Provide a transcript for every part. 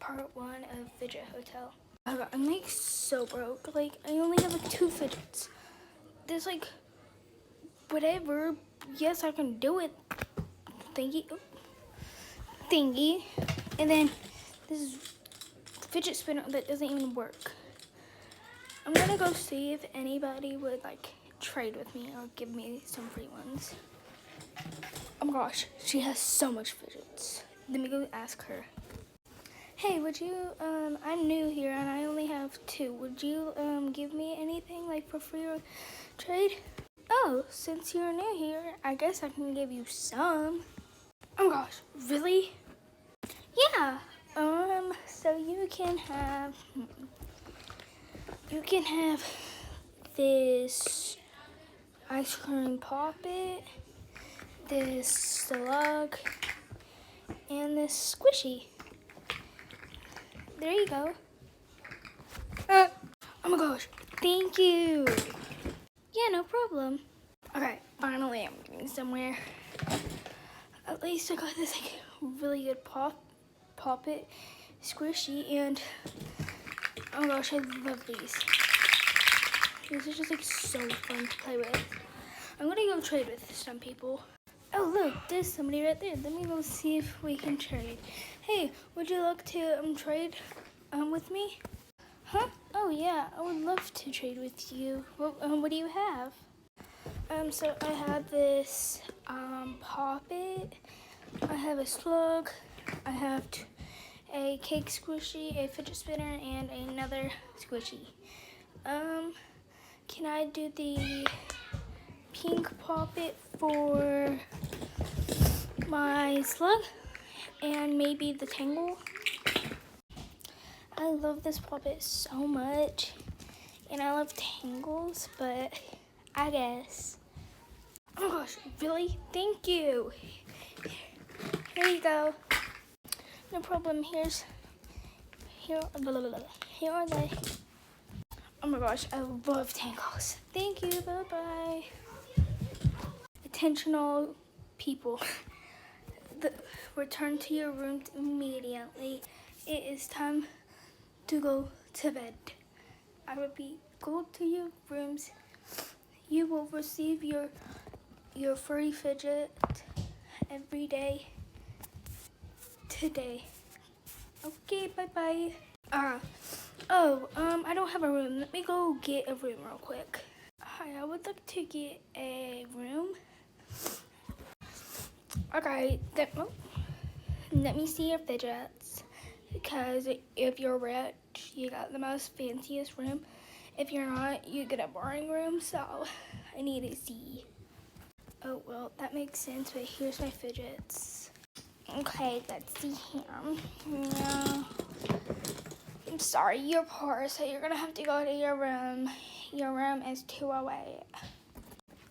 part 1 of Fidget Hotel. I'm like so broke. Like I only have like 2 fidgets. There's like whatever. Yes, I can do it. Thingy. And then this fidget spinner that doesn't even work. I'm gonna go see if anybody would like trade with me or give me some free ones. Oh my gosh, she has so much fidgets. Let me go ask her. Hey, would you, I'm new here and I only have 2. Would you, give me anything like for free or trade? Oh, since you're new here, I guess I can give you some. Oh my gosh, really? Yeah, so you can have this ice cream poppet, this slug, and this squishy. There you go. Oh my gosh, thank you. Yeah, no problem. Okay, finally I'm getting somewhere. At least I got this like really good poppet, squishy, and oh my gosh, I love these. These are just like so fun to play with. I'm gonna go trade with some people. Oh look, there's somebody right there. Let me go see if we can trade. Hey, would you like to trade with me? Huh? Oh yeah, I would love to trade with you. What do you have? So I have this poppet. I have a slug. I have a cake squishy, a fidget spinner, and another squishy. Can I do the pink poppet for my slug and maybe the tangle? I love this poppet so much and I love tangles, but I guess. Oh my gosh, really? Thank you. Here you go. No problem. Here are they. Oh my gosh, I love tangles. Thank you. Bye-bye. Attention all people. Return to your rooms immediately. It is time to go to bed. I repeat, go to your rooms. You will receive your free fidget every day today. Okay, bye-bye. I don't have a room. Let me go get a room real quick. Hi, I would like to get a room. Okay, let me see your fidgets. Because if you're rich, you got the most fanciest room. If you're not, you get a boring room. So I need to see. Oh, well, that makes sense, but here's my fidgets. Okay, let's see him. Yeah. I'm sorry, you're poor, so you're gonna have to go to your room. Your room is 208.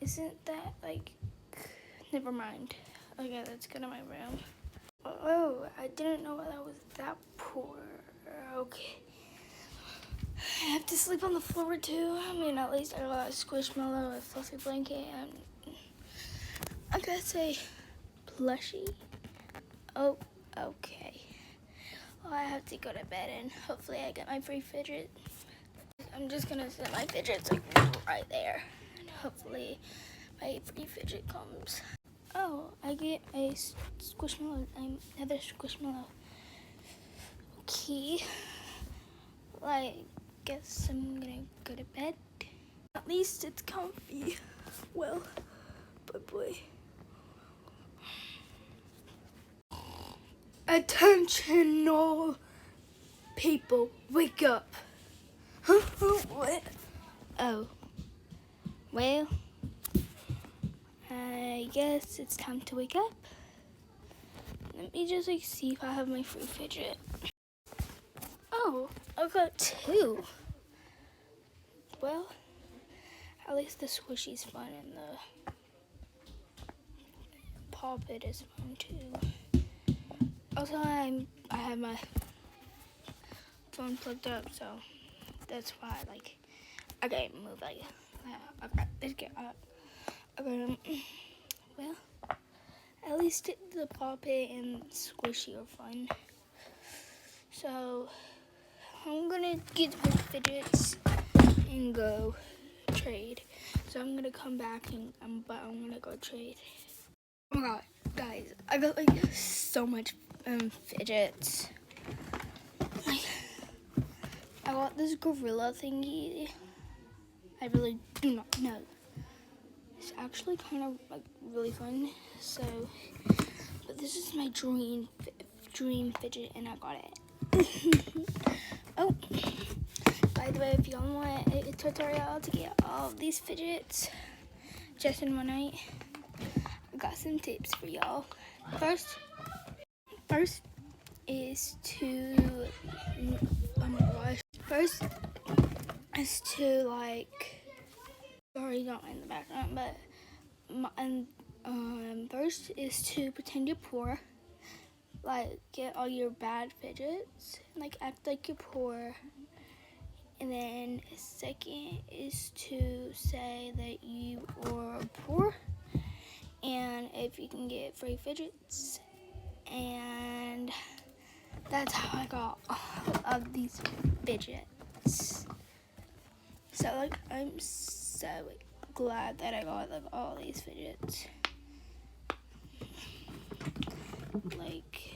Isn't that like, never mind. Okay, let's go to my room. Oh, I didn't know I was that poor. Okay. I have to sleep on the floor too. I mean, at least I got a squishmallow, a fluffy blanket, and I guess a plushie. Oh, okay. Well, I have to go to bed and hopefully I get my free fidget. I'm just gonna set my fidgets like right there. And hopefully my free fidget comes. Oh, I get a squishmallow, another squishmallow. Okay. Well, I guess I'm gonna go to bed. At least it's comfy. Well, bye-bye. Attention all people, wake up. Huh? What? Oh. Well, I guess it's time to wake up. Let me just like see if I have my free fidget. Oh, I've got 2. Well, at least the squishy's fun and the poppet is fun too. Also, I have my phone plugged up, so that's why I can't move like that. Okay, let's get up. Okay, well, at least the poppet and squishy are fun. So I'm gonna get my fidgets and go trade. So I'm gonna come back and I'm gonna go trade. Oh my god, guys, I got like so much fidgets. Like, I got this gorilla thingy. I really do not know. It's actually kind of like really fun. So, but this is my dream fidget, and I got it. Oh, by the way, if y'all want a tutorial to get all of these fidgets just in one night, I got some tips for y'all. First is to, oh my gosh. First is to like, sorry, not in the background, but first is to pretend you're poor. Like, get all your bad fidgets, like act like you're poor. And then second is to say that you are poor, and if you can get free fidgets. And that's how I got all of these fidgets. So like, I'm so glad that I got like all these fidgets. Like,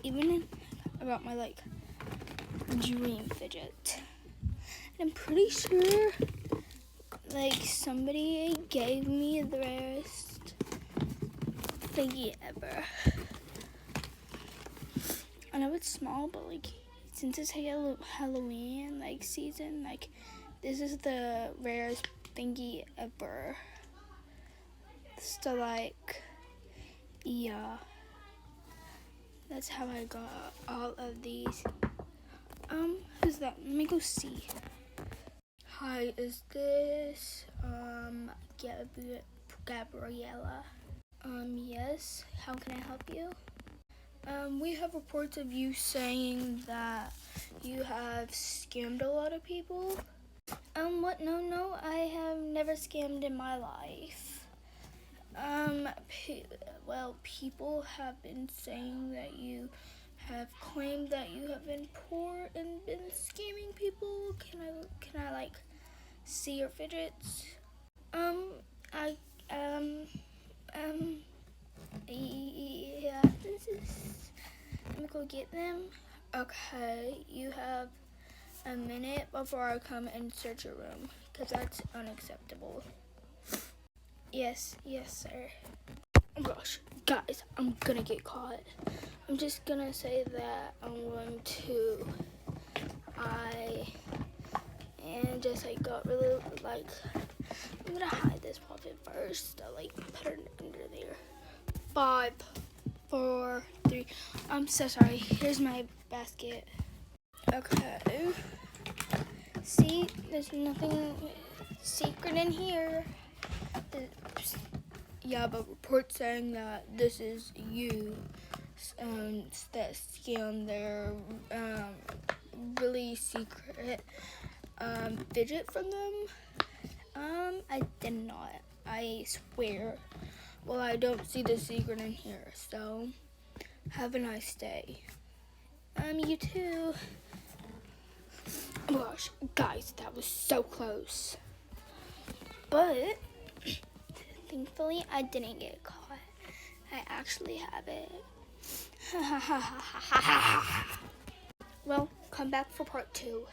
even I got my like dream fidget. And I'm pretty sure like somebody gave me the rarest thingy ever. I know it's small, but like since it's Halloween like season, like this is the rarest thingy ever. So like, yeah, that's how I got all of these. Who's that? Let me go see. Hi, is this Gabriella? Yes. How can I help you? We have reports of you saying that you have scammed a lot of people. What? No, I have never scammed in my life. Well, people have been saying that you have claimed that you have been poor and been scamming people. Can I like see your fidgets? Yeah, let me go get them. Okay, you have a minute before I come and search your room, because that's unacceptable. Yes, sir. Oh gosh, guys, I'm gonna get caught. I'm just gonna say that and just like got really like, I'm gonna hide this puppet first. I'll like put it under there. 5, 4, 3. I'm so sorry. Here's my basket. Okay. See, there's nothing secret in here. Yeah, but reports saying that this is you that scam their really secret fidget from them. I did not. I swear. Well, I don't see the secret in here, so have a nice day. You too. Oh my gosh, guys, that was so close. But thankfully, I didn't get caught. I actually have it. Well, come back for part 2.